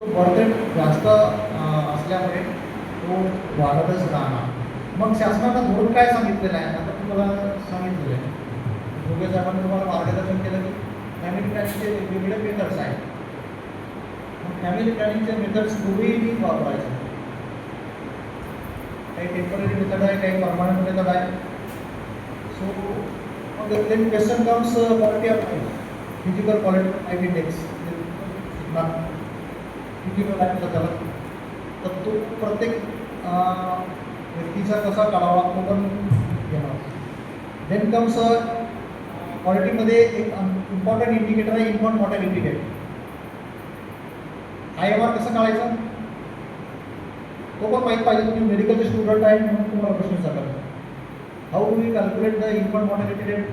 Birth rate जास्त असल्यामुळे तो वाढतच राहणार. मग शासनानं धोरण काय सांगितलेलं आहे? आता तुम्हाला सांगितलेलं आहे, योगेश साहेबांनी तुम्हाला मार्गदर्शन केलं की फॅमिली प्लॅनिंगचे वेगवेगळे मेथड्स आहेत. मग फॅमिली प्लॅनिंगचे मेथड्स दोघेही वापरायचे. काही टेम्पररी मेथड आहे, काही परमनंट मेथड आहे. सो मग then question comes quality of life, physical quality of life index किती वेळ लागतो त्याला, तर तो प्रत्येक व्यक्तीचा कसा काढावा तो पण घेणार. देन कम्स क्वालिटीमध्ये एक इम्पॉर्टंट इंडिकेटर आहे, इन्फंट मॉर्टॅलिटी रेट. IMR कसं काढायचं तो पण माहीत पाहिजे. तुम्ही मेडिकलचे स्टुडंट आहे म्हणून तुम्हाला प्रश्न विचारला. How do we calculate the infant mortality rate?